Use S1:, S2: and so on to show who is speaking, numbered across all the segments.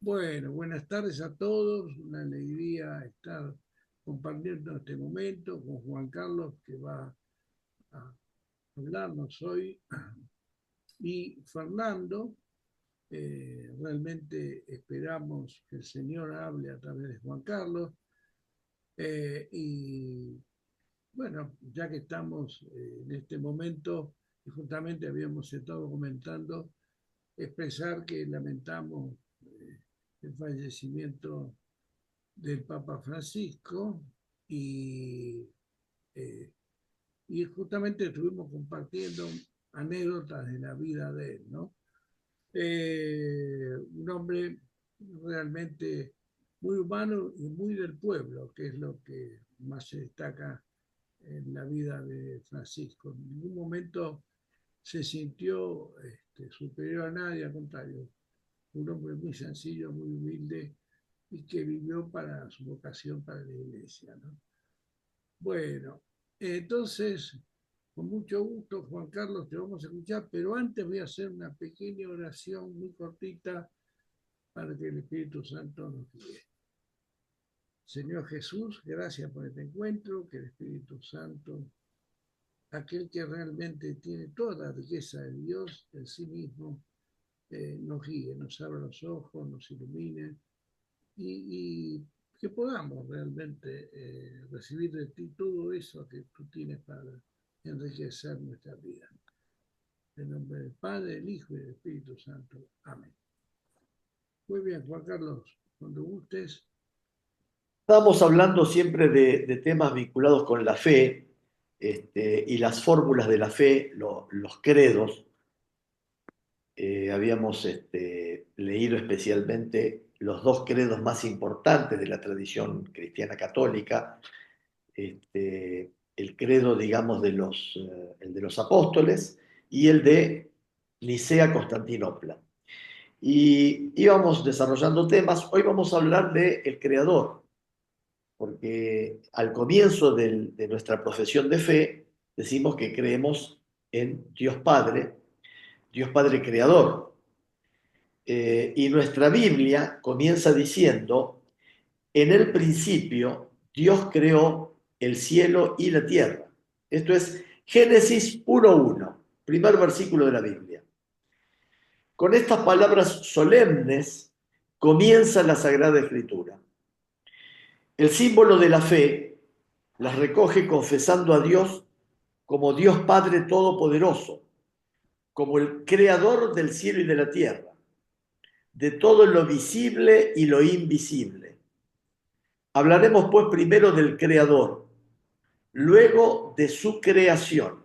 S1: Bueno, buenas tardes a todos. Una alegría estar compartiendo este momento con Juan Carlos, que va a hablarnos hoy, y Fernando. Realmente esperamos que el Señor hable a través de Juan Carlos. Y bueno, ya que estamos en este momento, y justamente habíamos estado comentando, expresar que lamentamos el fallecimiento del Papa Francisco y, eh, y justamente estuvimos compartiendo anécdotas de la vida de él, ¿no? Un hombre realmente muy humano y muy del pueblo, que es lo que más se destaca en la vida de Francisco. En ningún momento se sintió superior a nadie, al contrario, un hombre muy sencillo, muy humilde y que vivió para su vocación para la iglesia, ¿no? Bueno, entonces, con mucho gusto, Juan Carlos, te vamos a escuchar, pero antes voy a hacer una pequeña oración muy cortita para que el Espíritu Santo nos guíe. Señor Jesús, gracias por este encuentro, que el Espíritu Santo, aquel que realmente tiene toda la riqueza de Dios en sí mismo, nos guíe, nos abra los ojos, nos ilumine y que podamos realmente recibir de ti todo eso que tú tienes para enriquecer nuestra vida. En nombre del Padre, del Hijo y del Espíritu Santo. Amén. Muy bien, Juan Carlos, cuando gustes.
S2: Estábamos hablando siempre de temas vinculados con la fe, y las fórmulas de la fe, los credos. Habíamos leído especialmente los dos credos más importantes de la tradición cristiana católica. El credo, digamos, el de los apóstoles y el de Nicea-Constantinopla. Y íbamos desarrollando temas. Hoy vamos a hablar de el Creador, porque al comienzo de nuestra profesión de fe decimos que creemos en Dios Padre Creador. Y nuestra Biblia comienza diciendo, en el principio Dios creó el cielo y la tierra. Esto es Génesis 1:1, primer versículo de la Biblia. Con estas palabras solemnes comienza la Sagrada Escritura. El símbolo de la fe las recoge confesando a Dios como Dios Padre Todopoderoso, como el creador del cielo y de la tierra, de todo lo visible y lo invisible. Hablaremos pues primero del creador, luego de su creación,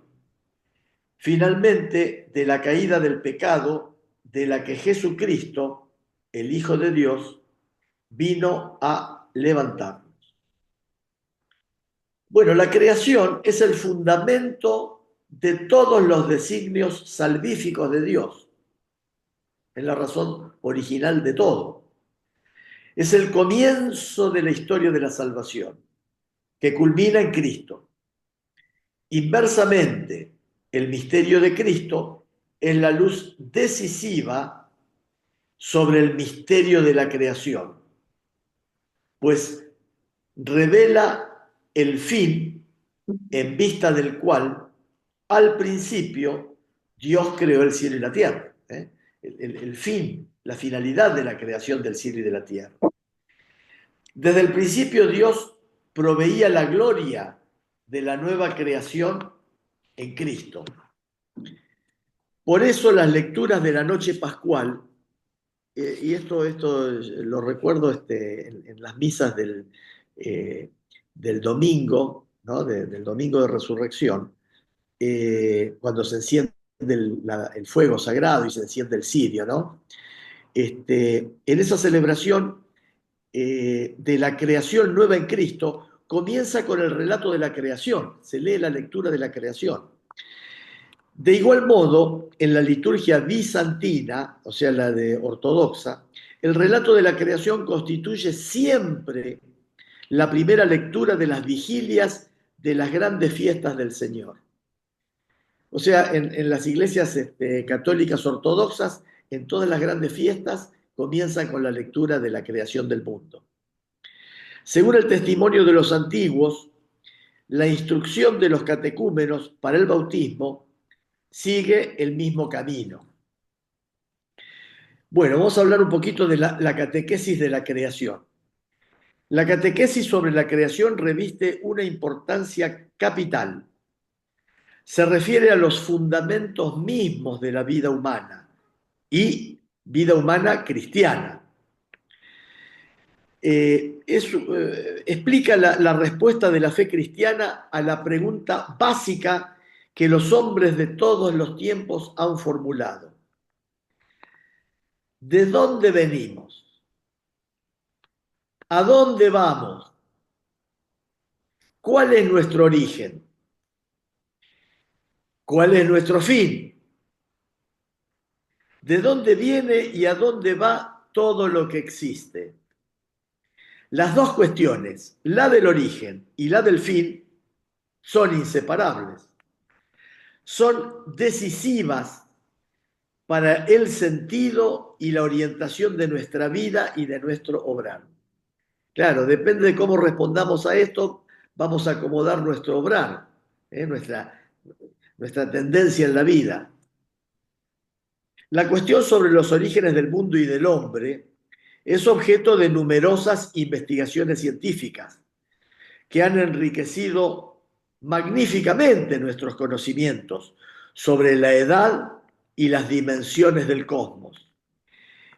S2: finalmente de la caída del pecado de la que Jesucristo, el Hijo de Dios, vino a levantarnos. Bueno, la creación es el fundamento de todos los designios salvíficos de Dios. Es la razón original de todo. Es el comienzo de la historia de la salvación, que culmina en Cristo. Inversamente, el misterio de Cristo es la luz decisiva sobre el misterio de la creación, pues revela el fin en vista del cual al principio Dios creó el cielo y la tierra. El fin, la finalidad de la creación del cielo y de la tierra. Desde el principio Dios proveía la gloria de la nueva creación en Cristo. Por eso las lecturas de la noche pascual, y esto lo recuerdo en las misas del domingo, ¿no? Del domingo de resurrección, cuando se enciende el fuego sagrado y se enciende el cirio, ¿no? En esa celebración de la creación nueva en Cristo, comienza con el relato de la creación, se lee la lectura de la creación. De igual modo, en la liturgia bizantina, o sea, la de ortodoxa, el relato de la creación constituye siempre la primera lectura de las vigilias de las grandes fiestas del Señor. O sea, en las iglesias católicas ortodoxas, en todas las grandes fiestas, comienzan con la lectura de la creación del mundo. Según el testimonio de los antiguos, la instrucción de los catecúmenos para el bautismo sigue el mismo camino. Bueno, vamos a hablar un poquito de la catequesis de la creación. La catequesis sobre la creación reviste una importancia capital. Se refiere a los fundamentos mismos de la vida humana y vida humana cristiana. Explica la respuesta de la fe cristiana a la pregunta básica que los hombres de todos los tiempos han formulado. ¿De dónde venimos? ¿A dónde vamos? ¿Cuál es nuestro origen? ¿Cuál es nuestro fin? ¿De dónde viene y a dónde va todo lo que existe? Las dos cuestiones, la del origen y la del fin, son inseparables. Son decisivas para el sentido y la orientación de nuestra vida y de nuestro obrar. Claro, depende de cómo respondamos a esto, vamos a acomodar nuestro obrar, nuestra tendencia en la vida. La cuestión sobre los orígenes del mundo y del hombre es objeto de numerosas investigaciones científicas que han enriquecido magníficamente nuestros conocimientos sobre la edad y las dimensiones del cosmos,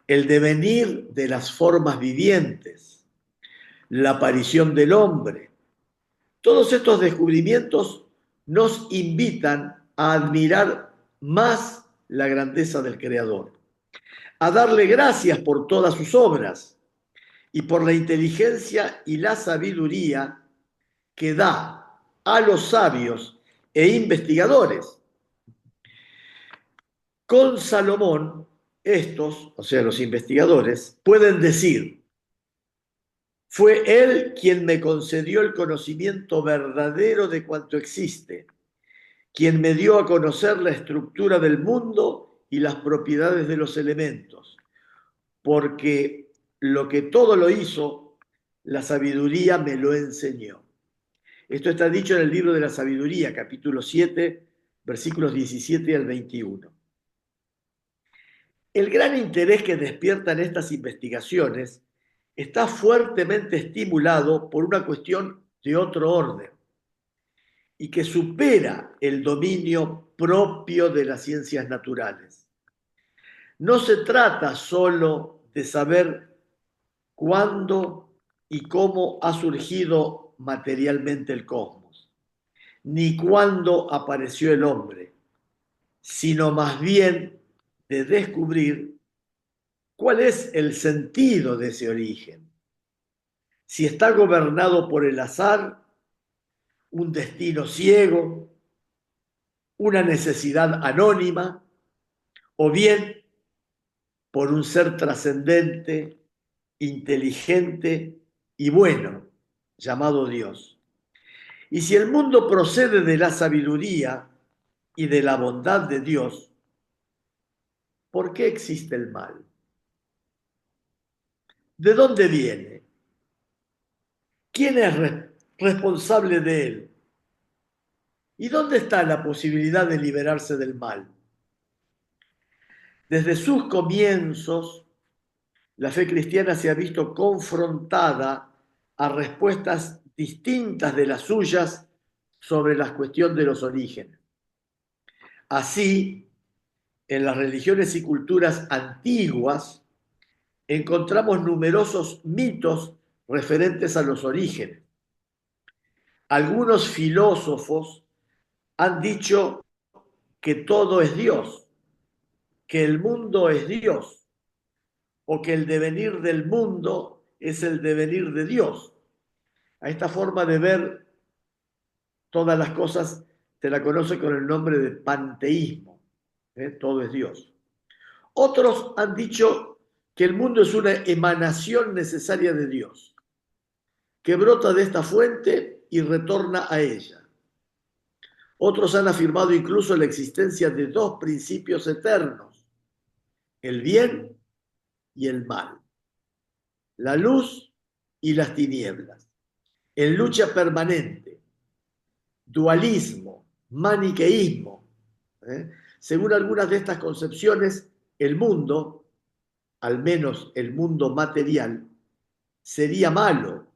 S2: el devenir de las formas vivientes, la aparición del hombre. Todos estos descubrimientos nos invitan a admirar más la grandeza del Creador, a darle gracias por todas sus obras y por la inteligencia y la sabiduría que da a los sabios e investigadores. Con Salomón, estos, o sea, los investigadores, pueden decir: fue él quien me concedió el conocimiento verdadero de cuanto existe, quien me dio a conocer la estructura del mundo y las propiedades de los elementos, porque lo que todo lo hizo, la sabiduría me lo enseñó. Esto está dicho en el libro de la sabiduría, capítulo 7, versículos 17 al 21. El gran interés que despiertan estas investigaciones está fuertemente estimulado por una cuestión de otro orden y que supera el dominio propio de las ciencias naturales. No se trata solo de saber cuándo y cómo ha surgido materialmente el cosmos, ni cuándo apareció el hombre, sino más bien de descubrir cuál es el sentido de ese origen. Si está gobernado por el azar, un destino ciego, una necesidad anónima, o bien por un ser trascendente, inteligente y bueno, llamado Dios. Y si el mundo procede de la sabiduría y de la bondad de Dios, ¿por qué existe el mal? ¿De dónde viene? ¿Quién es responsable de él? ¿Y dónde está la posibilidad de liberarse del mal? Desde sus comienzos, la fe cristiana se ha visto confrontada a respuestas distintas de las suyas sobre la cuestión de los orígenes. Así, en las religiones y culturas antiguas, encontramos numerosos mitos referentes a los orígenes. Algunos filósofos han dicho que todo es Dios, que el mundo es Dios, o que el devenir del mundo es el devenir de Dios. A esta forma de ver todas las cosas se la conoce con el nombre de panteísmo. Todo es Dios. Otros han dicho que el mundo es una emanación necesaria de Dios, que brota de esta fuente y retorna a ella. Otros han afirmado incluso la existencia de dos principios eternos, el bien y el mal, la luz y las tinieblas, en lucha permanente, dualismo, maniqueísmo. Según algunas de estas concepciones, el mundo, al menos el mundo material, sería malo,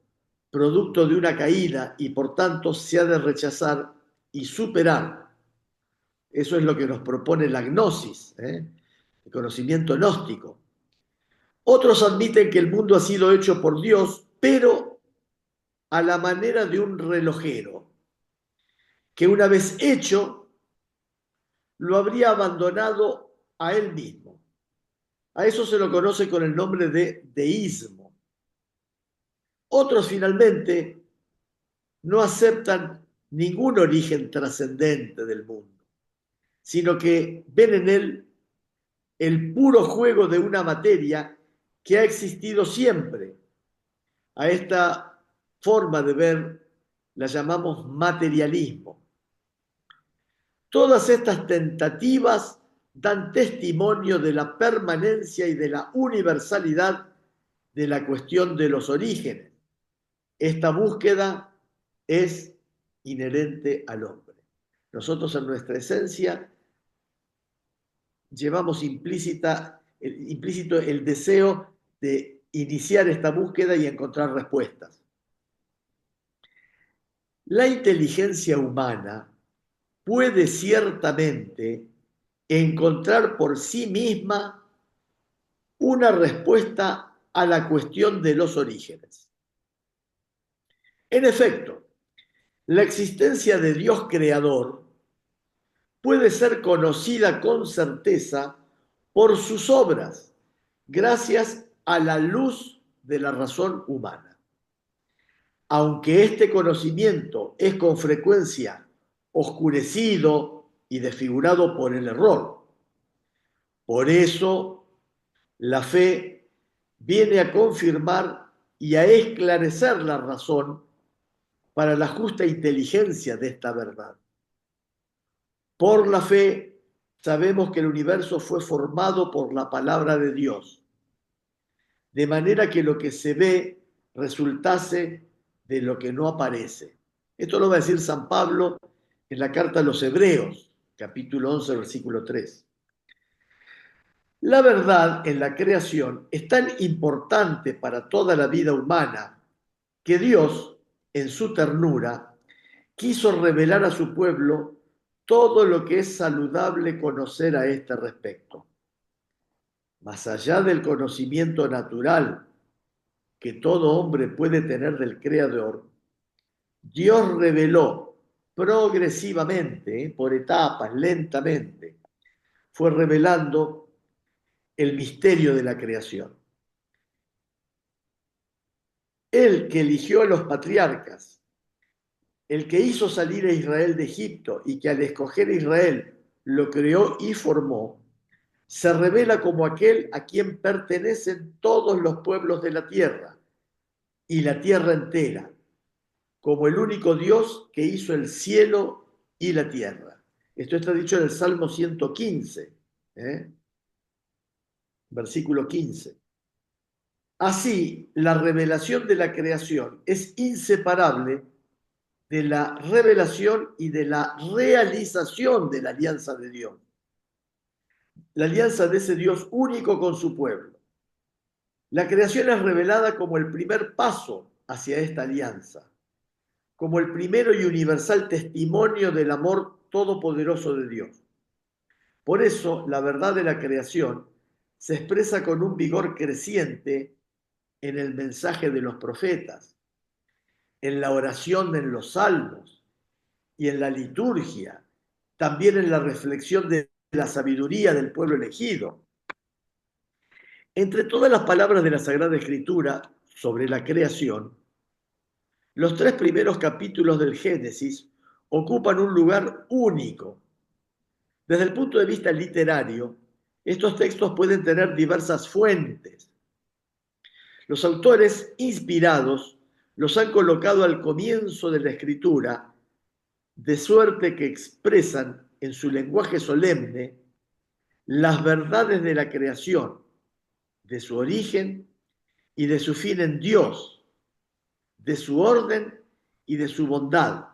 S2: producto de una caída, y por tanto se ha de rechazar y superar. Eso es lo que nos propone la gnosis, el conocimiento gnóstico. Otros admiten que el mundo ha sido hecho por Dios, pero a la manera de un relojero, que una vez hecho, lo habría abandonado a él mismo. A eso se lo conoce con el nombre de deísmo. Otros finalmente no aceptan ningún origen trascendente del mundo, sino que ven en él el puro juego de una materia que ha existido siempre. A esta forma de ver la llamamos materialismo. Todas estas tentativas dan testimonio de la permanencia y de la universalidad de la cuestión de los orígenes. Esta búsqueda es inherente al hombre. Nosotros en nuestra esencia llevamos implícito el deseo de iniciar esta búsqueda y encontrar respuestas. La inteligencia humana puede ciertamente encontrar por sí misma una respuesta a la cuestión de los orígenes. En efecto, la existencia de Dios creador puede ser conocida con certeza por sus obras, gracias a la luz de la razón humana. Aunque este conocimiento es con frecuencia oscurecido y desfigurado por el error. Por eso, la fe viene a confirmar y a esclarecer la razón para la justa inteligencia de esta verdad. Por la fe sabemos que el universo fue formado por la palabra de Dios, de manera que lo que se ve resultase de lo que no aparece. Esto lo va a decir San Pablo en la carta a los Hebreos, capítulo 11, versículo 3. La verdad en la creación es tan importante para toda la vida humana que Dios, en su ternura, quiso revelar a su pueblo todo lo que es saludable conocer a este respecto. Más allá del conocimiento natural que todo hombre puede tener del Creador, Dios reveló progresivamente, por etapas, lentamente, fue revelando el misterio de la creación. Él que eligió a los patriarcas, el que hizo salir a Israel de Egipto y que al escoger a Israel lo creó y formó, se revela como aquel a quien pertenecen todos los pueblos de la tierra y la tierra entera, como el único Dios que hizo el cielo y la tierra. Esto está dicho en el Salmo 115, versículo 15. Así, la revelación de la creación es inseparable de la revelación y de la realización de la alianza de Dios. La alianza de ese Dios único con su pueblo. La creación es revelada como el primer paso hacia esta alianza, como el primero y universal testimonio del amor todopoderoso de Dios. Por eso, la verdad de la creación se expresa con un vigor creciente en el mensaje de los profetas, en la oración en los salmos y en la liturgia, también en la reflexión de la sabiduría del pueblo elegido. Entre todas las palabras de la Sagrada Escritura sobre la creación, los 3 primeros capítulos del Génesis ocupan un lugar único. Desde el punto de vista literario, estos textos pueden tener diversas fuentes. Los autores inspirados los han colocado al comienzo de la escritura, de suerte que expresan en su lenguaje solemne las verdades de la creación, de su origen y de su fin en Dios, de su orden y de su bondad,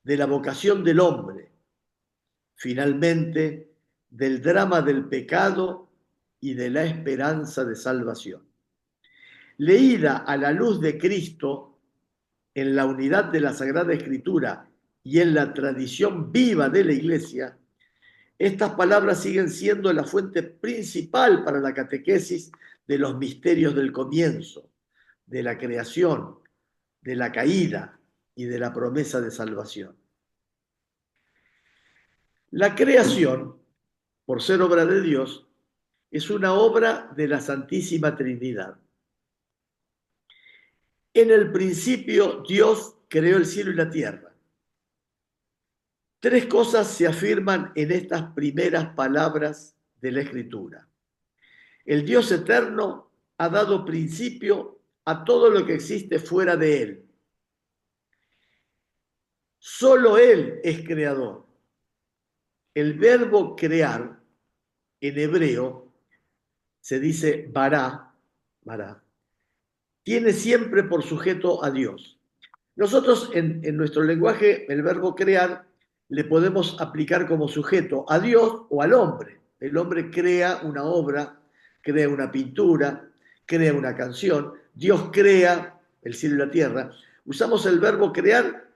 S2: de la vocación del hombre, finalmente del drama del pecado y de la esperanza de salvación. Leída a la luz de Cristo, en la unidad de la Sagrada Escritura y en la tradición viva de la Iglesia, estas palabras siguen siendo la fuente principal para la catequesis de los misterios del comienzo, de la creación, de la caída y de la promesa de salvación. La creación, por ser obra de Dios, es una obra de la Santísima Trinidad. En el principio Dios creó el cielo y la tierra. Tres cosas se afirman en estas primeras palabras de la Escritura. El Dios eterno ha dado principio a todo lo que existe fuera de Él. Solo Él es creador. El verbo crear, en hebreo, se dice bará, tiene siempre por sujeto a Dios. Nosotros en nuestro lenguaje el verbo crear le podemos aplicar como sujeto a Dios o al hombre. El hombre crea una obra, crea una pintura, crea una canción. Dios crea el cielo y la tierra. Usamos el verbo crear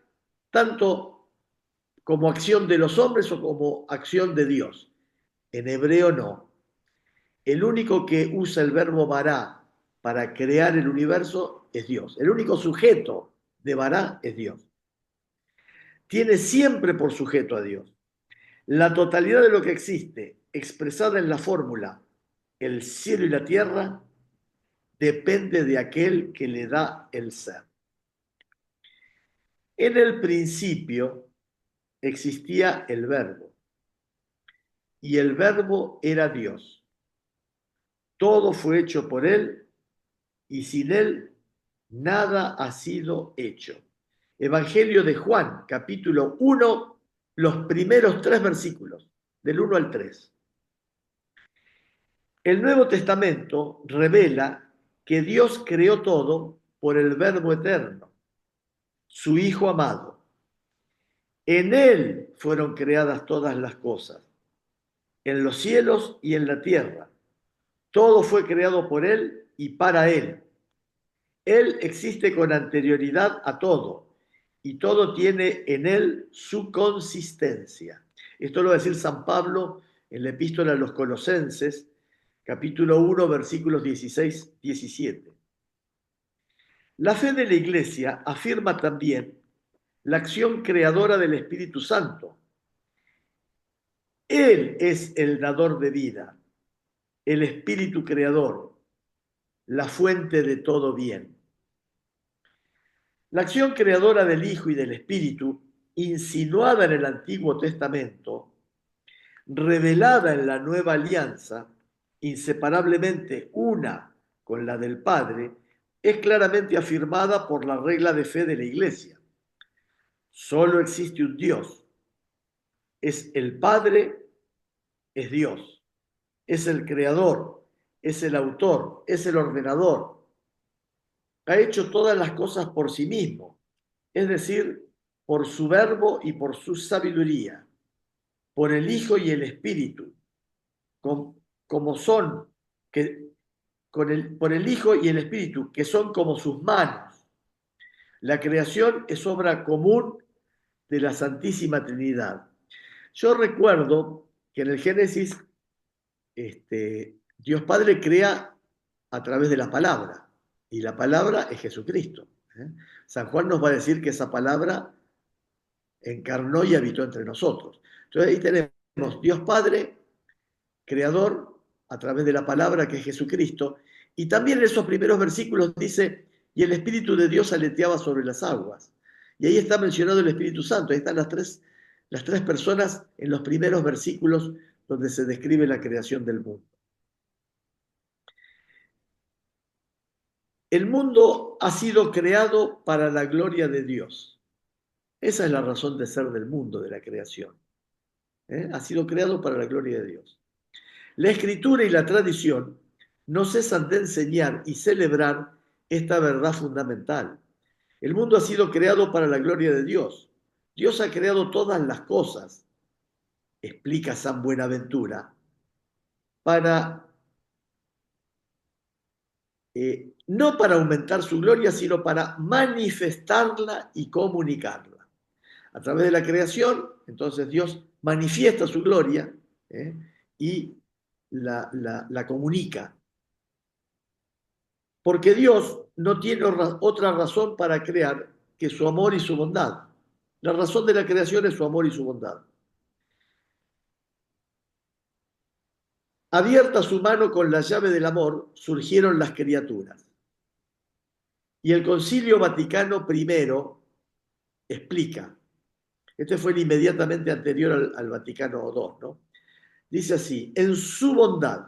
S2: tanto como acción de los hombres o como acción de Dios. En hebreo no. El único que usa el verbo bará para crear el universo es Dios. El único sujeto de bará es Dios. Tiene siempre por sujeto a Dios. La totalidad de lo que existe, expresada en la fórmula el cielo y la tierra, depende de aquel que le da el ser. En el principio existía el verbo, y el verbo era Dios. Todo fue hecho por él, y sin él nada ha sido hecho. Evangelio de Juan, capítulo 1, los primeros 3 versículos, del 1 al 3. El Nuevo Testamento revela que Dios creó todo por el Verbo eterno, su Hijo amado. En Él fueron creadas todas las cosas, en los cielos y en la tierra. Todo fue creado por Él y para Él. Él existe con anterioridad a todo, y todo tiene en Él su consistencia. Esto lo va a decir San Pablo en la epístola a los Colosenses, capítulo 1, versículos 16-17. La fe de la Iglesia afirma también la acción creadora del Espíritu Santo. Él es el dador de vida, el Espíritu creador, la fuente de todo bien. La acción creadora del Hijo y del Espíritu, insinuada en el Antiguo Testamento, revelada en la Nueva Alianza, inseparablemente una con la del Padre, es claramente afirmada por la regla de fe de la Iglesia. Solo existe un Dios. Es el Padre, es Dios. Es el Creador, es el Autor, es el Ordenador. Ha hecho todas las cosas por sí mismo, es decir, por su verbo y por su sabiduría, por el Hijo y el Espíritu, como son, por el Hijo y el Espíritu, que son como sus manos. La creación es obra común de la Santísima Trinidad. Yo recuerdo que en el Génesis, Dios Padre crea a través de la palabra, y la palabra es Jesucristo. San Juan nos va a decir que esa palabra encarnó y habitó entre nosotros. Entonces ahí tenemos Dios Padre, creador, a través de la palabra que es Jesucristo, y también en esos primeros versículos dice, y el Espíritu de Dios aleteaba sobre las aguas. Y ahí está mencionado el Espíritu Santo, ahí están las tres personas en los primeros versículos donde se describe la creación del mundo. El mundo ha sido creado para la gloria de Dios. Esa es la razón de ser del mundo, de la creación. Ha sido creado para la gloria de Dios. La Escritura y la tradición no cesan de enseñar y celebrar esta verdad fundamental. El mundo ha sido creado para la gloria de Dios. Dios ha creado todas las cosas, explica San Buenaventura, para no para aumentar su gloria, sino para manifestarla y comunicarla. A través de la creación, entonces Dios manifiesta su gloria y la comunica. Porque Dios no tiene otra razón para crear que su amor y su bondad. La razón de la creación es su amor y su bondad. Abierta su mano con la llave del amor, surgieron las criaturas. Y el Concilio Vaticano I explica, este fue el inmediatamente anterior al Vaticano II, ¿no? Dice así: en su bondad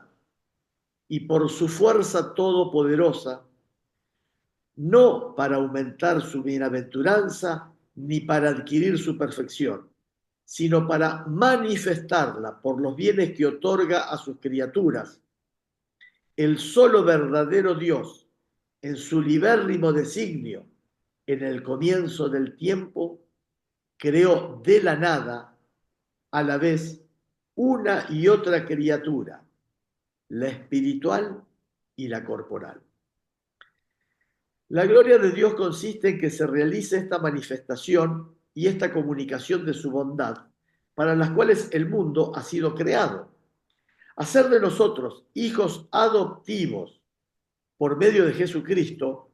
S2: y por su fuerza todopoderosa, no para aumentar su bienaventuranza ni para adquirir su perfección, sino para manifestarla por los bienes que otorga a sus criaturas, el solo verdadero Dios, en su libérrimo designio, en el comienzo del tiempo, creó de la nada, a la vez, una y otra criatura, la espiritual y la corporal. La gloria de Dios consiste en que se realice esta manifestación y esta comunicación de su bondad, para las cuales el mundo ha sido creado. Hacer de nosotros hijos adoptivos por medio de Jesucristo,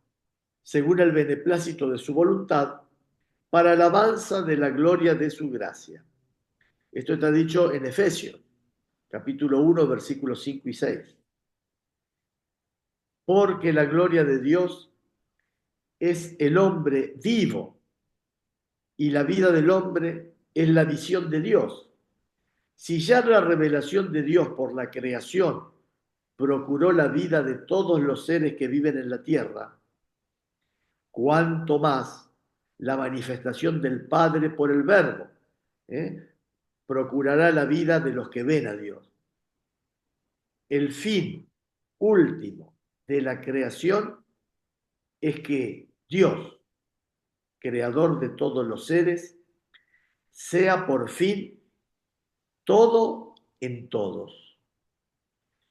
S2: según el beneplácito de su voluntad, para alabanza de la gloria de su gracia. Esto está dicho en Efesios, capítulo 1, versículos 5 y 6. Porque la gloria de Dios es el hombre vivo y la vida del hombre es la visión de Dios. Si ya la revelación de Dios por la creación procuró la vida de todos los seres que viven en la tierra, cuánto más la manifestación del Padre por el Verbo procurará la vida de los que ven a Dios. El fin último de la creación es que Dios, creador de todos los seres, sea por fin todo en todos.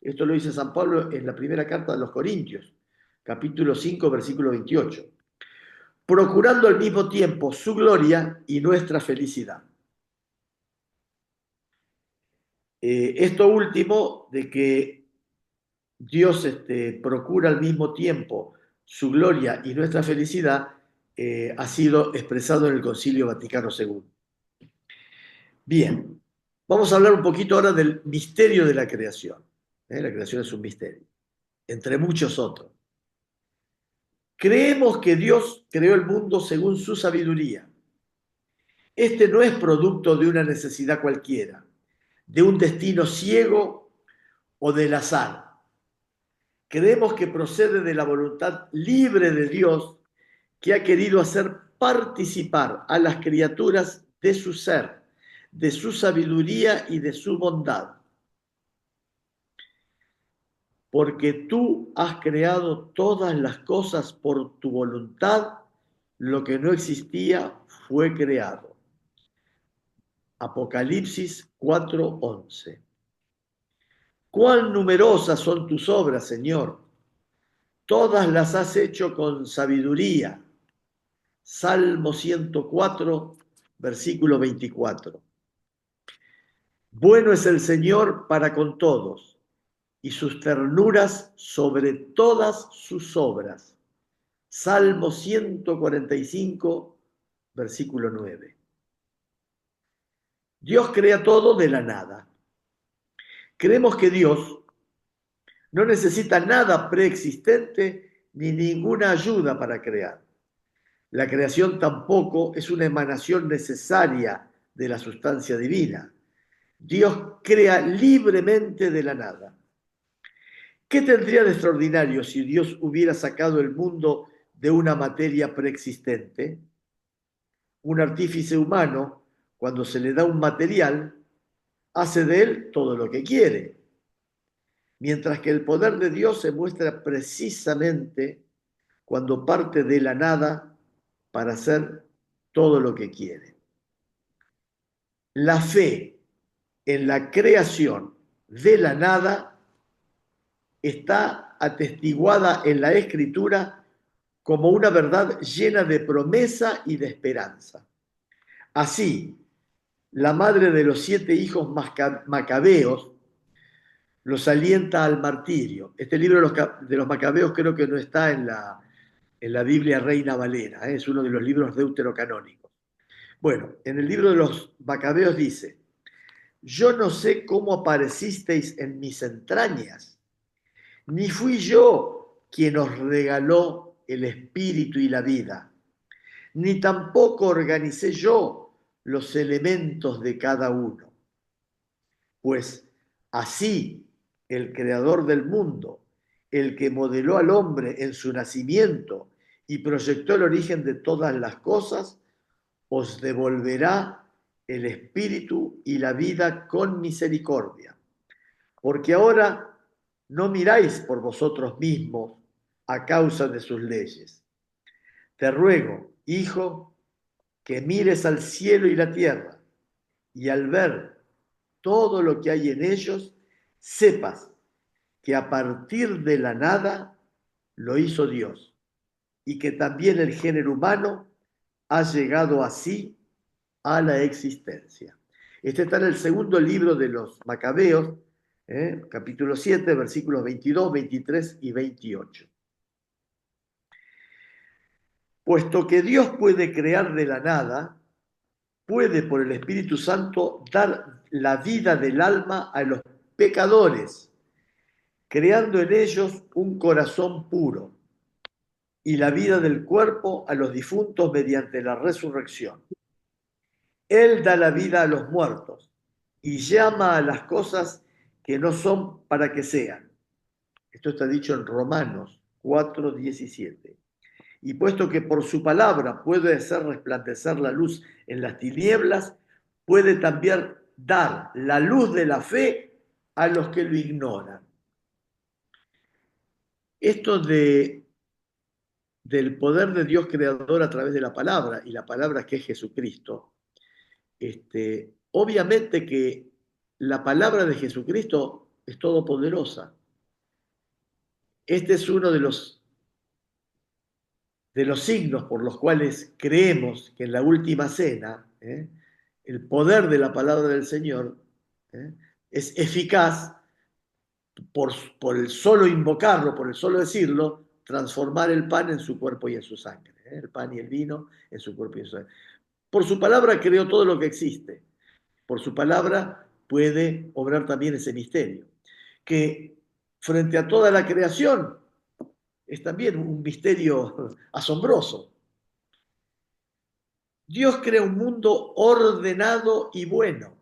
S2: Esto lo dice San Pablo en la primera carta de los Corintios, capítulo 5, versículo 28. Procurando al mismo tiempo su gloria y nuestra felicidad. Esto último de que Dios procura al mismo tiempo su gloria y nuestra felicidad ha sido expresado en el Concilio Vaticano II. Bien, vamos a hablar un poquito ahora del misterio de la creación. La creación es un misterio, entre muchos otros. Creemos que Dios creó el mundo según su sabiduría. Este no es producto de una necesidad cualquiera, de un destino ciego o del azar. Creemos que procede de la voluntad libre de Dios, que ha querido hacer participar a las criaturas de su ser, de su sabiduría y de su bondad. Porque tú has creado todas las cosas por tu voluntad, lo que no existía fue creado. Apocalipsis 4:11. Cuán numerosas son tus obras, Señor. Todas las has hecho con sabiduría. Salmo 104, versículo 24. Bueno es el Señor para con todos, y sus ternuras sobre todas sus obras. Salmo 145, versículo 9. Dios crea todo de la nada. Creemos que Dios no necesita nada preexistente ni ninguna ayuda para crear. La creación tampoco es una emanación necesaria de la sustancia divina. Dios crea libremente de la nada. ¿Qué tendría de extraordinario si Dios hubiera sacado el mundo de una materia preexistente? Un artífice humano, cuando se le da un material, hace de él todo lo que quiere. mientras que el poder de Dios se muestra precisamente cuando parte de la nada para hacer todo lo que quiere. La fe en la creación de la nada está atestiguada en la Escritura como una verdad llena de promesa y de esperanza. Así, la madre de los 7 hijos macabeos los alienta al martirio. Este libro de los macabeos creo que no está en la Biblia Reina Valera, es uno de los libros deuterocanónicos. Bueno, en el libro de los macabeos dice: yo no sé cómo aparecisteis en mis entrañas, ni fui yo quien os regaló el espíritu y la vida, ni tampoco organicé yo los elementos de cada uno. Pues así el creador del mundo, el que modeló al hombre en su nacimiento y proyectó el origen de todas las cosas, os devolverá el espíritu y la vida con misericordia. Porque ahora no miráis por vosotros mismos a causa de sus leyes. Te ruego, hijo, que mires al cielo y la tierra, y al ver todo lo que hay en ellos, sepas que a partir de la nada lo hizo Dios, y que también el género humano ha llegado así a la existencia. Este está en el segundo libro de los Macabeos, capítulo 7, versículos 22, 23 y 28. Puesto que Dios puede crear de la nada, puede por el Espíritu Santo dar la vida del alma a los pecadores, creando en ellos un corazón puro, y la vida del cuerpo a los difuntos mediante la resurrección. Él da la vida a los muertos y llama a las cosas que no son para que sean. Esto está dicho en Romanos 4:17. Y puesto que por su palabra puede hacer resplandecer la luz en las tinieblas, puede también dar la luz de la fe a los que lo ignoran. Esto del poder de Dios creador a través de la palabra, y la palabra que es Jesucristo, obviamente que la palabra de Jesucristo es todopoderosa. Este es uno de los signos por los cuales creemos que en la última cena, el poder de la palabra del Señor es eficaz por el solo invocarlo, por el solo decirlo, transformar el pan en su cuerpo y en su sangre, el pan y el vino en su cuerpo y en su sangre. Por su palabra creó todo lo que existe. Por su palabra puede obrar también ese misterio, que frente a toda la creación es también un misterio asombroso. Dios crea un mundo ordenado y bueno.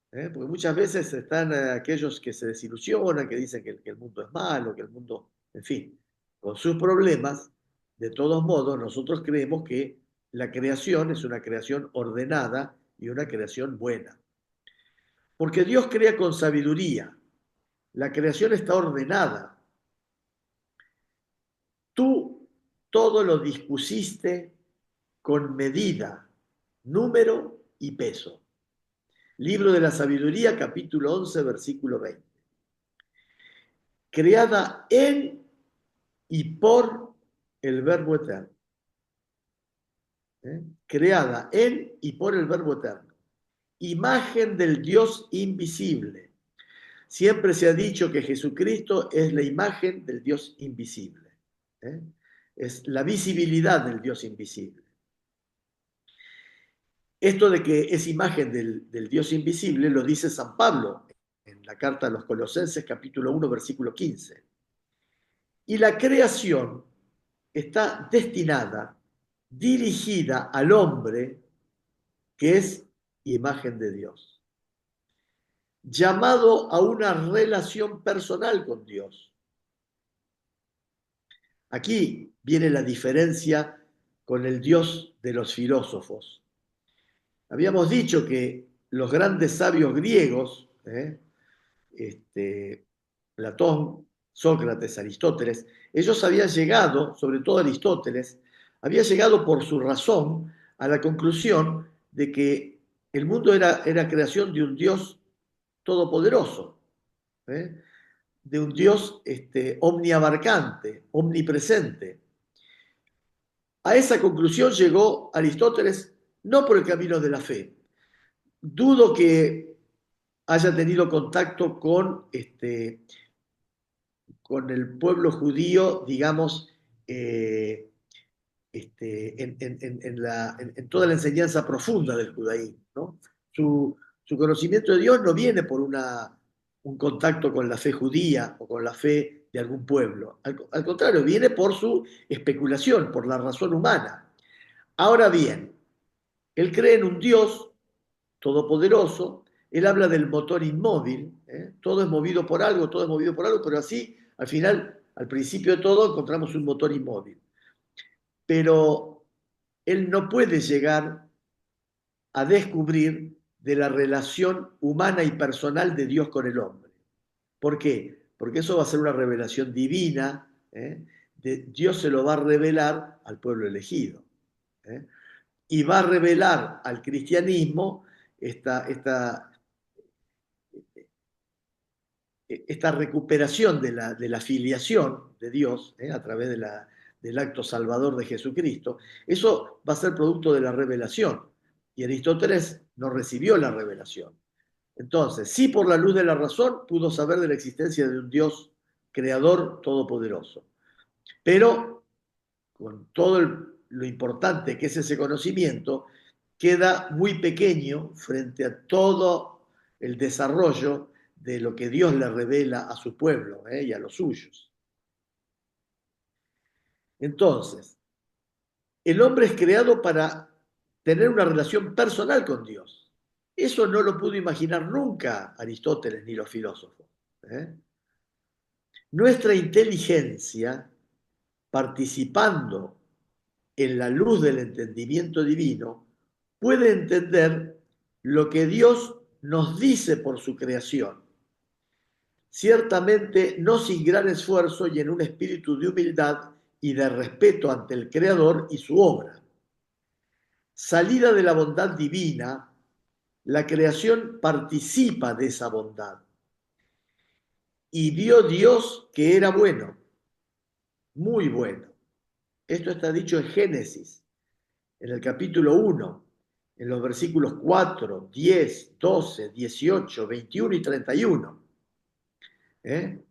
S2: Porque muchas veces están aquellos que se desilusionan, que dicen que el mundo es malo, que el mundo, en fin, con sus problemas. De todos modos, nosotros creemos que la creación es una creación ordenada y una creación buena. Porque Dios crea con sabiduría. La creación está ordenada. Tú todo lo dispusiste con medida, número y peso. Libro de la Sabiduría, capítulo 11, versículo 20. Creada en y por el Verbo Eterno. Creada en y por el Verbo Eterno. Imagen del Dios invisible. Siempre se ha dicho que Jesucristo es la imagen del Dios invisible. Es la visibilidad del Dios invisible. Esto de que es imagen del Dios invisible lo dice San Pablo en la carta a los Colosenses, capítulo 1, versículo 15. Y la creación está destinada, dirigida al hombre que es imagen de Dios, llamado a una relación personal con Dios. Aquí viene la diferencia con el Dios de los filósofos. Habíamos dicho que los grandes sabios griegos Platón, Sócrates, Aristóteles, ellos habían llegado, sobre todo Aristóteles, había llegado por su razón a la conclusión de que el mundo era creación de un Dios todopoderoso, ¿eh? De un Dios omniabarcante, omnipresente. A esa conclusión llegó Aristóteles no por el camino de la fe. Dudo que haya tenido contacto con el pueblo judío, digamos, en toda la enseñanza profunda del judaísmo, ¿no? Su conocimiento de Dios no viene por un contacto con la fe judía o con la fe de algún pueblo. Al contrario, viene por su especulación, por la razón humana. Ahora bien, él cree en un Dios todopoderoso, él habla del motor inmóvil, ¿eh? Todo es movido por algo, todo es movido por algo, pero así, al final, al principio de todo, encontramos un motor inmóvil. Pero él no puede llegar a descubrir de la relación humana y personal de Dios con el hombre. ¿Por qué? Porque eso va a ser una revelación divina, ¿eh? Dios se lo va a revelar al pueblo elegido, ¿eh? Y va a revelar al cristianismo esta recuperación de la filiación de Dios, a través del acto salvador de Jesucristo. Eso va a ser producto de la revelación. Y Aristóteles no recibió la revelación. Entonces, sí, por la luz de la razón pudo saber de la existencia de un Dios creador todopoderoso. Pero con todo lo importante que es ese conocimiento, queda muy pequeño frente a todo el desarrollo de lo que Dios le revela a su pueblo, y a los suyos. Entonces, el hombre es creado para tener una relación personal con Dios. Eso no lo pudo imaginar nunca Aristóteles ni los filósofos, ¿eh? Nuestra inteligencia, participando en la luz del entendimiento divino, puede entender lo que Dios nos dice por su creación. Ciertamente no sin gran esfuerzo y en un espíritu de humildad y de respeto ante el Creador y su obra. Salida de la bondad divina, la creación participa de esa bondad. Y vio Dios que era bueno, muy bueno. Esto está dicho en Génesis, en el capítulo 1, en los versículos 4, 10, 12, 18, 21 y 31. ¿Eh?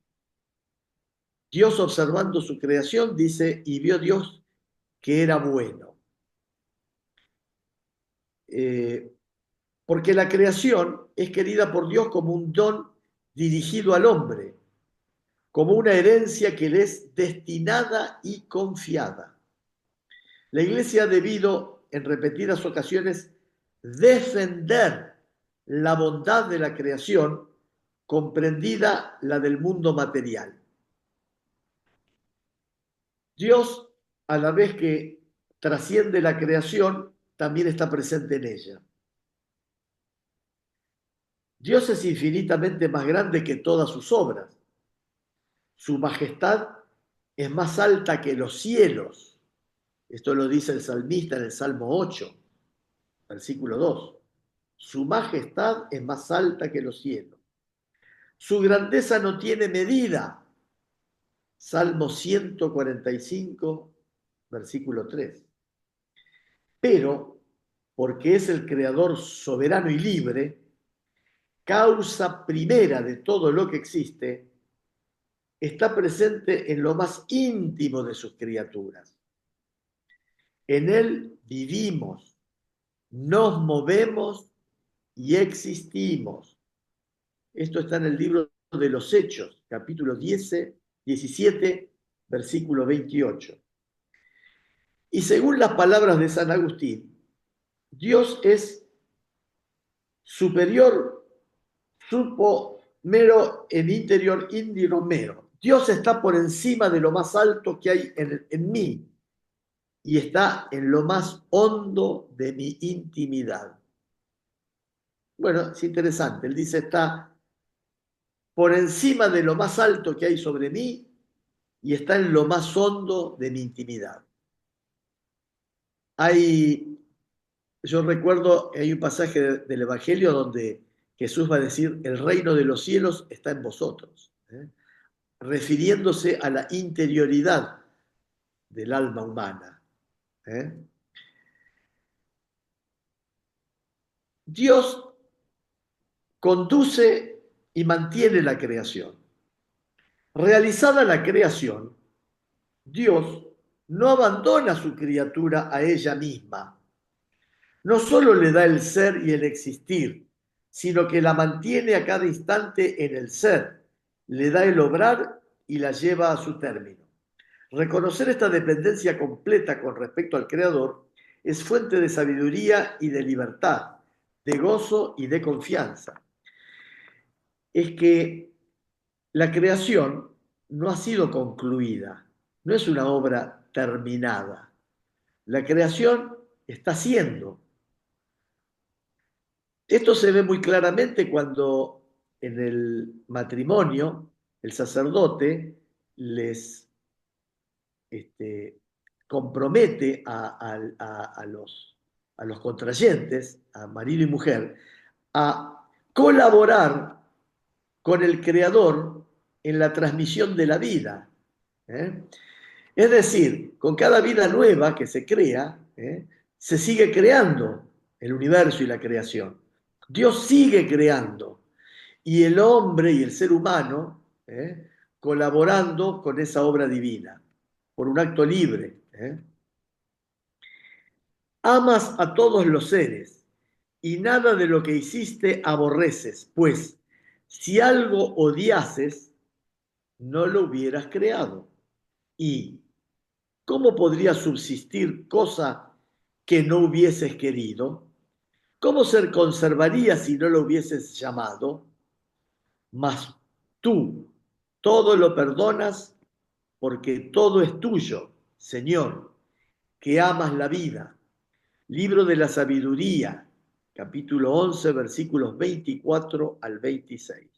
S2: Dios, observando su creación, dice, y vio Dios que era bueno. Porque la creación es querida por Dios como un don dirigido al hombre, como una herencia que le es destinada y confiada. La Iglesia ha debido, en repetidas ocasiones, defender la bondad de la creación, comprendida la del mundo material. Dios, a la vez que trasciende la creación, también está presente en ella. Dios es infinitamente más grande que todas sus obras. Su majestad es más alta que los cielos. Esto lo dice el salmista en el Salmo 8, versículo 2. Su majestad es más alta que los cielos. Su grandeza no tiene medida. Salmo 145, versículo 3. Pero, porque es el creador soberano y libre, causa primera de todo lo que existe, está presente en lo más íntimo de sus criaturas. En él vivimos, nos movemos y existimos. Esto está en el libro de los Hechos, capítulo 17, versículo 28. Y según las palabras de San Agustín, Dios es superior, supo mero en interior indiro mero. Dios está por encima de lo más alto que hay en mí y está en lo más hondo de mi intimidad. Bueno, es interesante. Él dice, está por encima de lo más alto que hay sobre mí y está en lo más hondo de mi intimidad. Yo recuerdo, hay un pasaje del Evangelio donde Jesús va a decir, el reino de los cielos está en vosotros, refiriéndose a la interioridad del alma humana. Dios conduce y mantiene la creación. Realizada la creación, Dios no abandona a su criatura a ella misma. No solo le da el ser y el existir, sino que la mantiene a cada instante en el ser, le da el obrar y la lleva a su término. Reconocer esta dependencia completa con respecto al Creador es fuente de sabiduría y de libertad, de gozo y de confianza. Es que la creación no ha sido concluida, no es una obra terminada. La creación está siendo. Esto se ve muy claramente cuando en el matrimonio el sacerdote les compromete a los contrayentes, a marido y mujer, a colaborar con el Creador en la transmisión de la vida. Es decir, con cada vida nueva que se crea, se sigue creando el universo y la creación. Dios sigue creando y el hombre y el ser humano colaborando con esa obra divina por un acto libre. Amas a todos los seres y nada de lo que hiciste aborreces, pues si algo odiases, no lo hubieras creado. ¿Y cómo podría subsistir cosa que no hubieses querido? ¿Cómo se conservaría si no lo hubieses llamado? Mas tú todo lo perdonas porque todo es tuyo, Señor, que amas la vida. Libro de la Sabiduría, capítulo 11, versículos 24 al 26.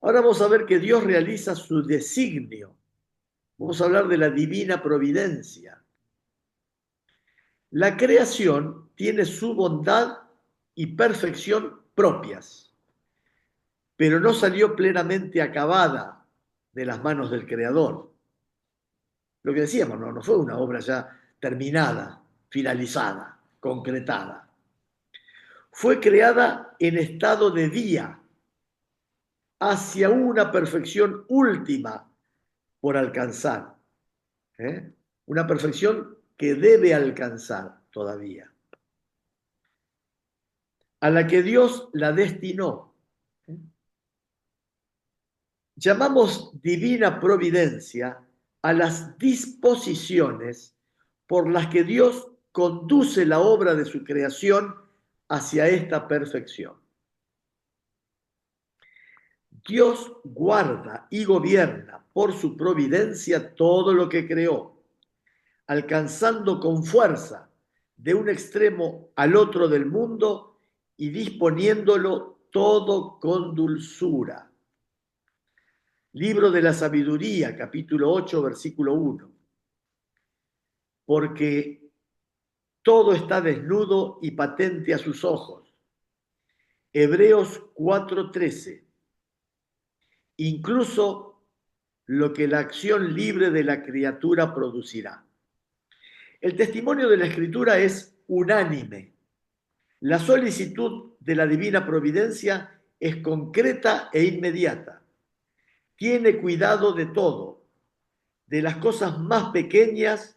S2: Ahora vamos a ver que Dios realiza su designio. Vamos a hablar de la divina providencia. La creación tiene su bondad y perfección propias, pero no salió plenamente acabada de las manos del Creador. Lo que decíamos, no fue una obra ya terminada, finalizada, concretada. Fue creada en estado de vía hacia una perfección última por alcanzar. Una perfección que debe alcanzar todavía, a la que Dios la destinó. Llamamos divina providencia a las disposiciones por las que Dios conduce la obra de su creación hacia esta perfección. Dios guarda y gobierna por su providencia todo lo que creó, alcanzando con fuerza de un extremo al otro del mundo y disponiéndolo todo con dulzura. Libro de la Sabiduría, capítulo 8, versículo 1. Porque todo está desnudo y patente a sus ojos. Hebreos 4:13. Incluso lo que la acción libre de la criatura producirá. El testimonio de la Escritura es unánime. La solicitud de la divina providencia es concreta e inmediata. Tiene cuidado de todo, de las cosas más pequeñas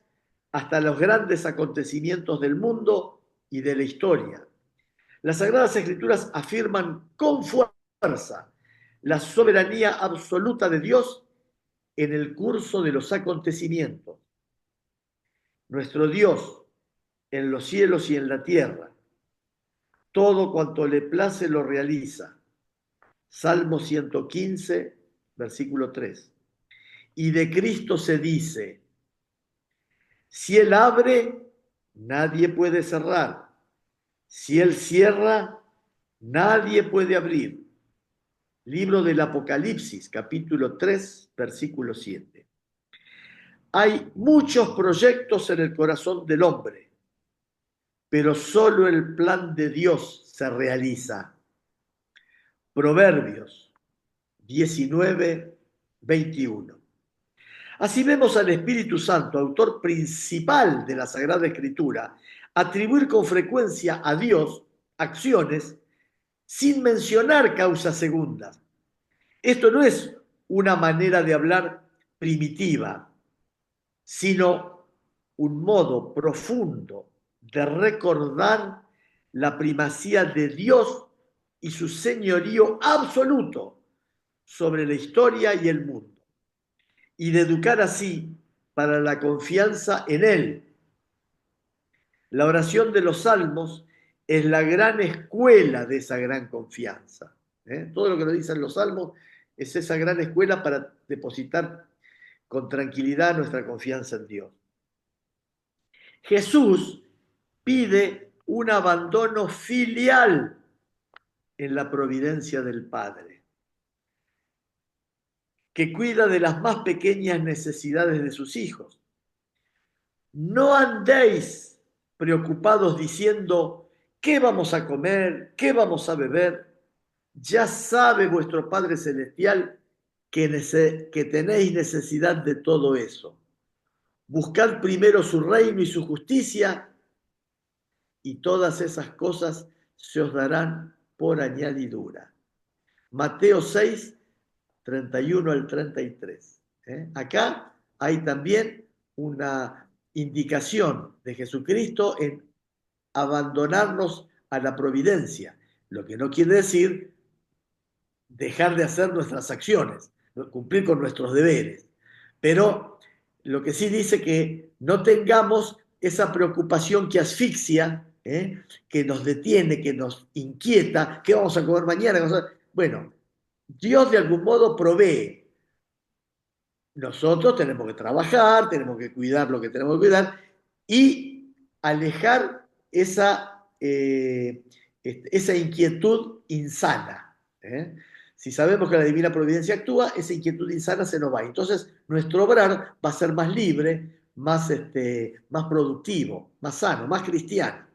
S2: hasta los grandes acontecimientos del mundo y de la historia. Las Sagradas Escrituras afirman con fuerza la soberanía absoluta de Dios en el curso de los acontecimientos. Nuestro Dios, en los cielos y en la tierra, todo cuanto le place lo realiza. Salmo 115, versículo 3. Y de Cristo se dice, si Él abre, nadie puede cerrar. Si Él cierra, nadie puede abrir. Libro del Apocalipsis, capítulo 3, versículo 7. Hay muchos proyectos en el corazón del hombre, pero solo el plan de Dios se realiza. Proverbios 19, 21. Así vemos al Espíritu Santo, autor principal de la Sagrada Escritura, atribuir con frecuencia a Dios acciones sin mencionar causas segundas. Esto no es una manera de hablar primitiva, sino un modo profundo de recordar la primacía de Dios y su señorío absoluto sobre la historia y el mundo, y de educar así para la confianza en Él. La oración de los salmos es la gran escuela de esa gran confianza. Todo lo que nos dicen los salmos es esa gran escuela para depositar con tranquilidad nuestra confianza en Dios. Jesús pide un abandono filial en la providencia del Padre, que cuida de las más pequeñas necesidades de sus hijos. No andéis preocupados diciendo, ¿qué vamos a comer? ¿Qué vamos a beber? Ya sabe vuestro Padre Celestial que tenéis necesidad de todo eso. Buscad primero su reino y su justicia, y todas esas cosas se os darán por añadidura. Mateo 6, 31 al 33. Acá hay también una indicación de Jesucristo en abandonarnos a la providencia, lo que no quiere decir dejar de hacer nuestras acciones, cumplir con nuestros deberes, pero lo que sí dice que no tengamos esa preocupación que asfixia, que nos detiene, que nos inquieta, ¿qué vamos a comer mañana? Bueno, Dios de algún modo provee. Nosotros tenemos que trabajar, tenemos que cuidar lo que tenemos que cuidar y alejar esa inquietud insana. Si sabemos que la divina providencia actúa, esa inquietud insana se nos va. Entonces, nuestro obrar va a ser más libre, más productivo, más sano, más cristiano.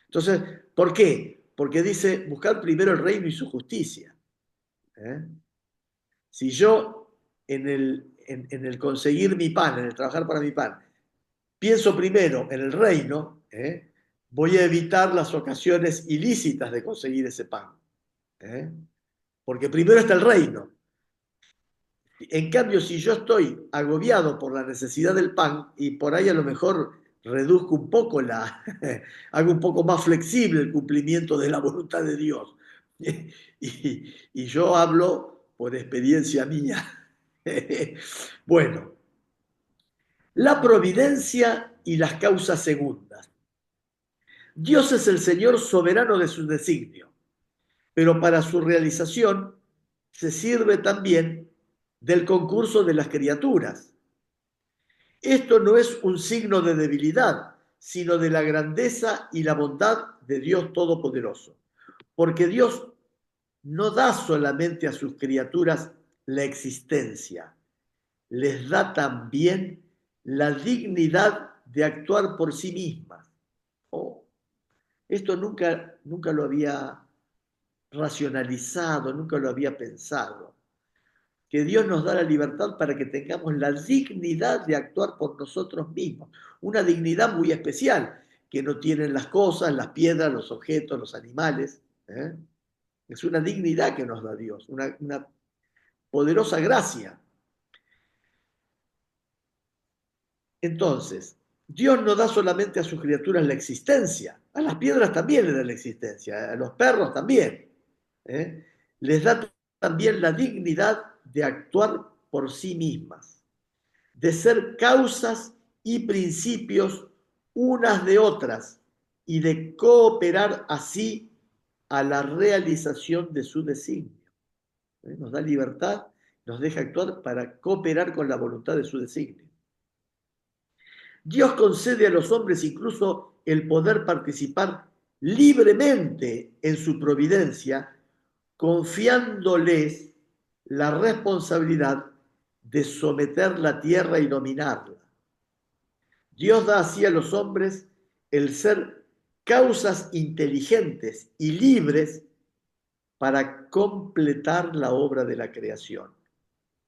S2: Entonces, ¿por qué? Porque dice, buscar primero el reino y su justicia. Si yo en el conseguir mi pan, en el trabajar para mi pan, pienso primero en el reino, voy a evitar las ocasiones ilícitas de conseguir ese pan. Porque primero está el reino. En cambio, si yo estoy agobiado por la necesidad del pan y por ahí a lo mejor reduzco un poco hago un poco más flexible el cumplimiento de la voluntad de Dios. Y yo hablo por experiencia mía. Bueno, la providencia y las causas segundas. Dios es el Señor soberano de su designio, pero para su realización se sirve también del concurso de las criaturas. Esto no es un signo de debilidad, sino de la grandeza y la bondad de Dios Todopoderoso. Porque Dios no da solamente a sus criaturas la existencia, les da también la dignidad de actuar por sí mismas. Esto nunca lo había racionalizado, nunca lo había pensado. Que Dios nos da la libertad para que tengamos la dignidad de actuar por nosotros mismos. Una dignidad muy especial que no tienen las cosas, las piedras, los objetos, los animales. Es una dignidad que nos da Dios, una poderosa gracia. Entonces, Dios no da solamente a sus criaturas la existencia, a las piedras también les da la existencia, a los perros también. Les da también la dignidad de actuar por sí mismas, de ser causas y principios unas de otras y de cooperar así a la realización de su designio. Nos da libertad, nos deja actuar para cooperar con la voluntad de su designio. Dios concede a los hombres incluso el poder participar libremente en su providencia confiándoles la responsabilidad de someter la tierra y dominarla. Dios da así a los hombres el ser causas inteligentes y libres para completar la obra de la creación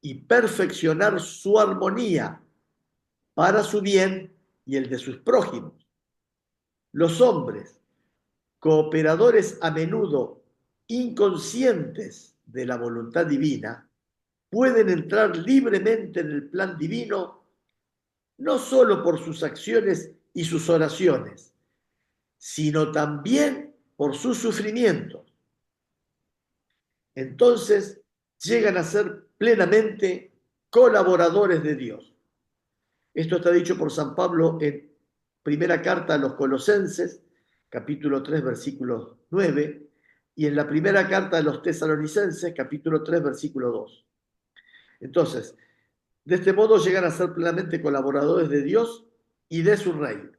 S2: y perfeccionar su armonía para su bien y el de sus prójimos. Los hombres, cooperadores a menudo inconscientes de la voluntad divina, pueden entrar libremente en el plan divino no solo por sus acciones y sus oraciones, sino también por sus sufrimientos. Entonces llegan a ser plenamente colaboradores de Dios. Esto está dicho por San Pablo en primera carta a los Colosenses, capítulo 3, versículo 9, y en la primera carta a los Tesalonicenses, capítulo 3, versículo 2. Entonces, de este modo llegan a ser plenamente colaboradores de Dios y de su reino.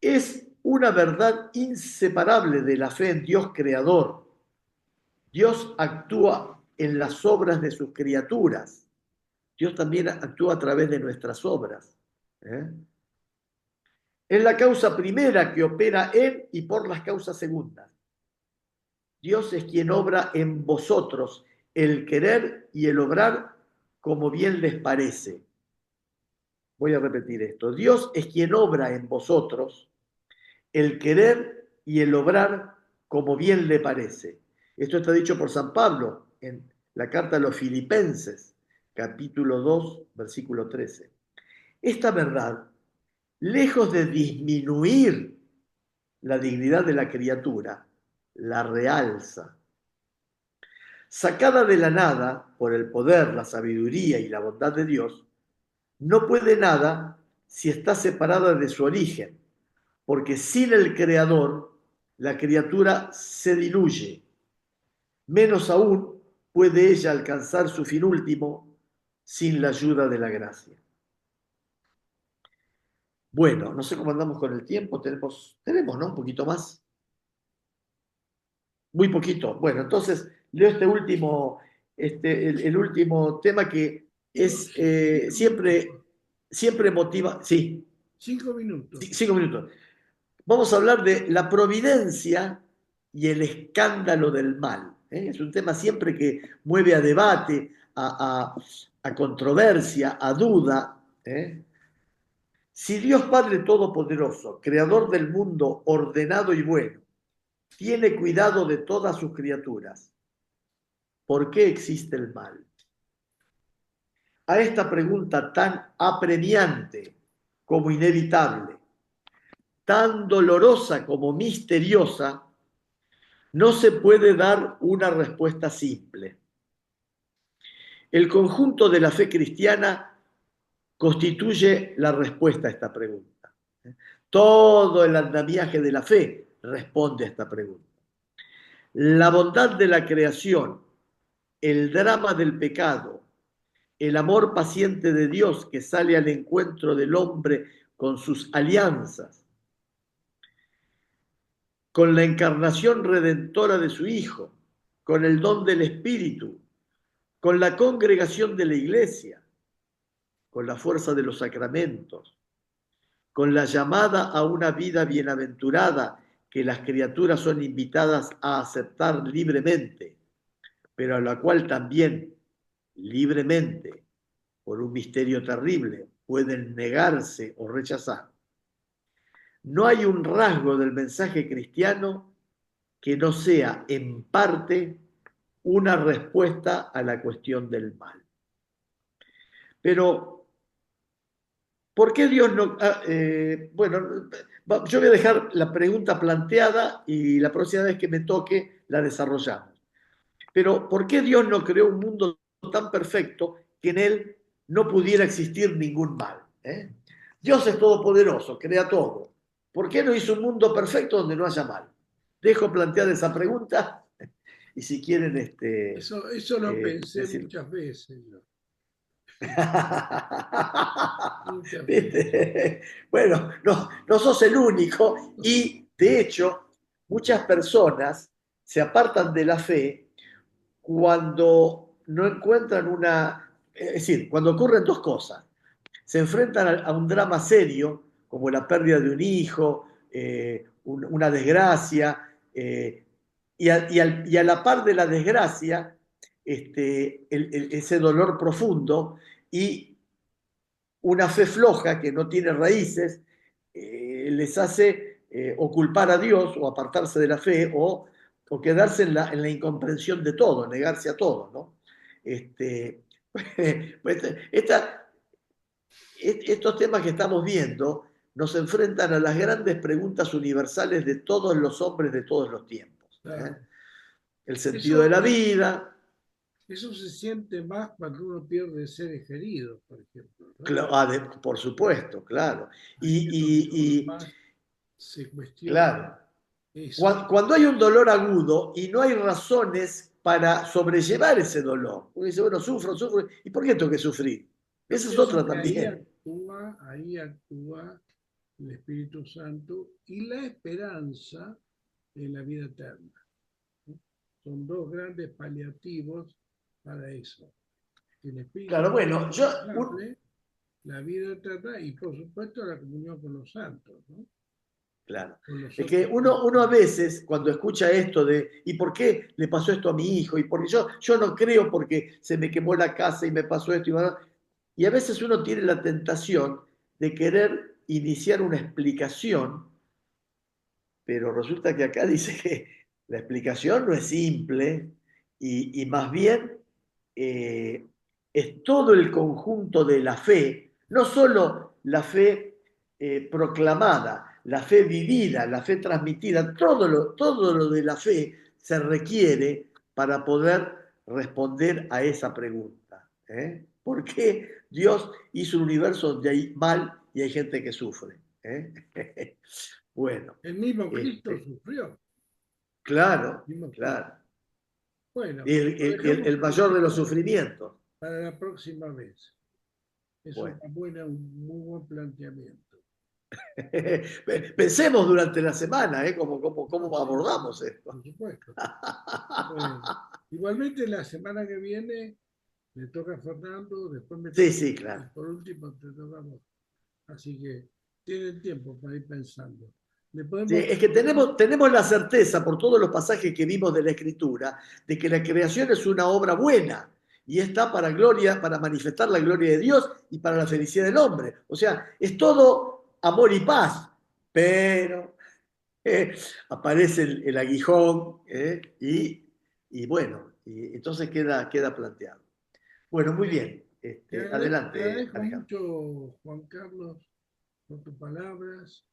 S2: Es una verdad inseparable de la fe en Dios creador. Dios actúa en las obras de sus criaturas. Dios también actúa a través de nuestras obras. Es la causa primera que opera en y por las causas segundas. Dios es quien obra en vosotros el querer y el obrar como bien les parece. Voy a repetir esto. Dios es quien obra en vosotros el querer y el obrar como bien le parece. Esto está dicho por San Pablo en la carta a los Filipenses, capítulo 2, versículo 13. Esta verdad, lejos de disminuir la dignidad de la criatura, la realza. Sacada de la nada por el poder, la sabiduría y la bondad de Dios, no puede nada si está separada de su origen, porque sin el Creador la criatura se diluye. Menos aún puede ella alcanzar su fin último sin la ayuda de la gracia. Bueno, no sé cómo andamos con el tiempo, tenemos, ¿no? Un poquito más. Muy poquito. Bueno, entonces leo este último, el último tema que es siempre motiva. Sí,
S1: 5 minutos.
S2: 5 minutos. Vamos a hablar de la providencia y el escándalo del mal. Es un tema siempre que mueve a debate, a controversia, a duda. Si Dios Padre Todopoderoso, Creador del mundo ordenado y bueno, tiene cuidado de todas sus criaturas, ¿por qué existe el mal? A esta pregunta tan apremiante como inevitable, tan dolorosa como misteriosa, no se puede dar una respuesta simple. El conjunto de la fe cristiana constituye la respuesta a esta pregunta. Todo el andamiaje de la fe responde a esta pregunta. La bondad de la creación, el drama del pecado, el amor paciente de Dios que sale al encuentro del hombre con sus alianzas, con la encarnación redentora de su Hijo, con el don del Espíritu, con la congregación de la Iglesia, con la fuerza de los sacramentos, con la llamada a una vida bienaventurada que las criaturas son invitadas a aceptar libremente, pero a la cual también libremente, por un misterio terrible, pueden negarse o rechazar. No hay un rasgo del mensaje cristiano que no sea en parte una respuesta a la cuestión del mal. Pero, ¿por qué Dios no...? Bueno, yo voy a dejar la pregunta planteada y la próxima vez que me toque la desarrollamos. Pero, ¿por qué Dios no creó un mundo tan perfecto que en él no pudiera existir ningún mal? Dios es todopoderoso, crea todo. ¿Por qué no hizo un mundo perfecto donde no haya mal? Dejo planteada esa pregunta y si quieren...
S1: Eso lo pensé
S2: decir...
S1: muchas veces. Muchas veces.
S2: ¿Viste? Bueno, no sos el único y de hecho muchas personas se apartan de la fe cuando no encuentran es decir, cuando ocurren dos cosas. Se enfrentan a un drama serio, como la pérdida de un hijo, una desgracia, y a la par de la desgracia, ese dolor profundo y una fe floja que no tiene raíces, les hace o culpar a Dios o apartarse de la fe o quedarse en la incomprensión de todo, negarse a todo, ¿no? Pues, estos temas que estamos viendo nos enfrentan a las grandes preguntas universales de todos los hombres de todos los tiempos.
S1: Claro.
S2: El sentido de
S1: Eso,
S2: la vida.
S1: eso se siente más cuando uno pierde seres queridos, por ejemplo, ¿no?
S2: Por supuesto, claro.
S1: Ahí es donde uno
S2: Y
S1: más se cuestiona
S2: claro,
S1: eso.
S2: cuando hay un dolor agudo y no hay razones para sobrellevar ese dolor, uno dice, bueno, sufro, ¿y por qué tengo que sufrir?
S1: Yo
S2: Esa es
S1: pienso
S2: otra
S1: que
S2: también.
S1: ahí actúa el Espíritu Santo y la esperanza en la vida eterna, ¿no? Son dos grandes paliativos para eso. El Espíritu
S2: Claro, bueno,
S1: Santo nos hable, la vida eterna y por supuesto la comunión con los santos, ¿no?
S2: claro.
S1: Con los
S2: Es que
S1: otros
S2: uno a
S1: cristianos.
S2: veces, cuando escucha esto de ¿y por qué le pasó esto a mi hijo? Y porque yo no creo porque se me quemó la casa y me pasó esto. Y a veces uno tiene la tentación de querer iniciar una explicación, pero resulta que acá dice que la explicación no es simple y más bien eh, es todo el conjunto de la fe, no solo la fe proclamada, la fe vivida, la fe transmitida, todo lo de la fe se requiere para poder responder a esa pregunta. ¿Por qué Dios hizo un universo donde hay mal y hay gente que sufre? Bueno,
S1: El mismo Cristo
S2: este,
S1: sufrió.
S2: claro,
S1: El mismo Cristo.
S2: claro.
S1: Bueno,
S2: Y
S1: lo dejamos
S2: el mayor de los sufrimientos.
S1: para la próxima vez. Es
S2: Bueno,
S1: un muy buen planteamiento.
S2: pensemos durante la semana, cómo
S1: Sí,
S2: abordamos esto.
S1: por supuesto. Bueno, igualmente la semana que viene le toca a Fernando, después me
S2: Sí,
S1: toca
S2: sí,
S1: y
S2: claro.
S1: por último te toca a vos. Así que tienen tiempo para ir pensando. Le
S2: Sí,
S1: podemos
S2: es que tenemos la certeza por todos los pasajes que vimos de la Escritura de que la creación es una obra buena y está para gloria, para manifestar la gloria de Dios y para la felicidad del hombre. O sea, es todo amor y paz, pero aparece el aguijón y bueno, y entonces queda planteado. Bueno, muy bien.
S1: te
S2: Adelante,
S1: agradezco
S2: Alejandro.
S1: mucho, Juan Carlos, por tus palabras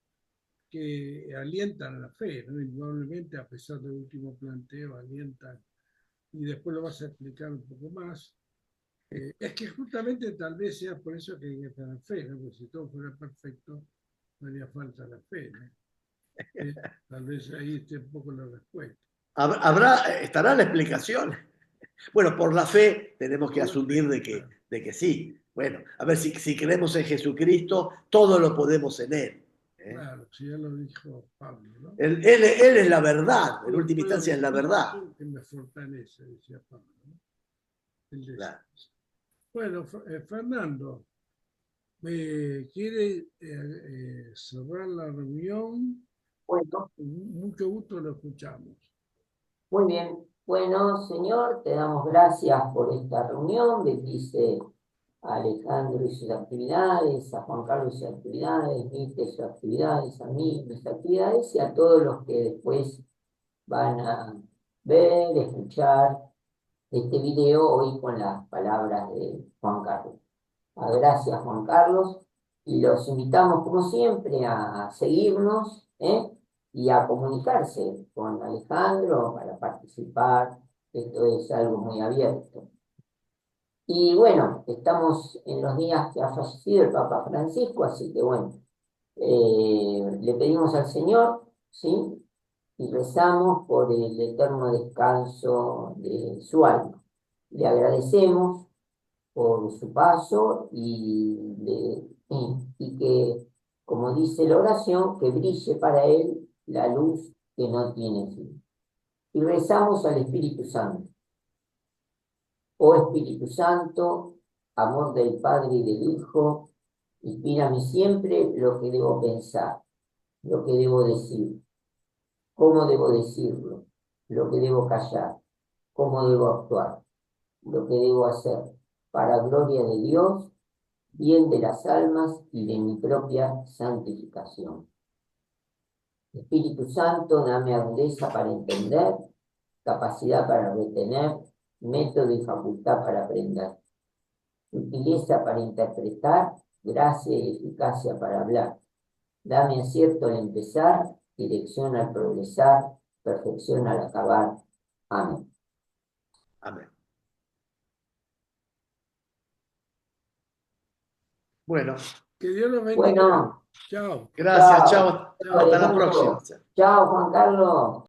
S1: que alientan a la fe, ¿no? Indudablemente, a pesar del último planteo, alientan. Y después lo vas a explicar un poco más. Es que justamente tal vez sea por eso que hay que tener fe, ¿no? Porque si todo fuera perfecto, no haría falta la fe, ¿no? Tal vez ahí esté un poco la respuesta.
S2: Estará la explicación. Bueno, por la fe tenemos que
S1: Por la
S2: asumir
S1: fe,
S2: de que,
S1: claro,
S2: de que sí. Bueno, a ver si creemos en Jesucristo, todo lo podemos en Él. ¿eh?
S1: claro, si ya lo dijo Pablo, ¿no?
S2: Él es la verdad, en
S1: Todo
S2: última
S1: puedo
S2: instancia es
S1: en
S2: la verdad.
S1: Cristo que me fortalece, decía Pablo, ¿no? Él decía
S2: Claro.
S1: eso. Bueno, Fernando, ¿quiere cerrar la reunión?
S3: Bueno,
S1: Con mucho gusto lo escuchamos.
S3: muy bien. Bueno, señor, te damos gracias por esta reunión. Bendice a Alejandro y sus actividades, a Juan Carlos y sus actividades, Mite sus actividades, a mí mis actividades y a todos los que después van a ver, escuchar este video hoy con las palabras de Juan Carlos. Gracias, Juan Carlos, y los invitamos, como siempre, a seguirnos, y a comunicarse con Alejandro para participar. Esto es algo muy abierto. Y bueno, estamos en los días que ha fallecido el Papa Francisco, así que bueno, le pedimos al Señor, ¿sí? Y rezamos por el eterno descanso de su alma. Le agradecemos por su paso y que, como dice la oración, que brille para él la luz que no tiene fin. Y rezamos al Espíritu Santo. Oh Espíritu Santo, amor del Padre y del Hijo, inspírame siempre lo que debo pensar, lo que debo decir, cómo debo decirlo, lo que debo callar, cómo debo actuar, lo que debo hacer, para gloria de Dios, bien de las almas y de mi propia santificación. Espíritu Santo, dame agudeza para entender, capacidad para retener, método y facultad para aprender, sutileza para interpretar, gracia y eficacia para hablar. Dame acierto al empezar, dirección al progresar, perfección al acabar. Amén.
S2: Amén. Bueno,
S1: Que Dios los bendiga.
S3: Bueno,
S1: Chao.
S2: gracias,
S3: chao.
S2: chao.
S3: Chao,
S2: Hasta la próxima.
S3: Alejandro. Chao, Juan Carlos.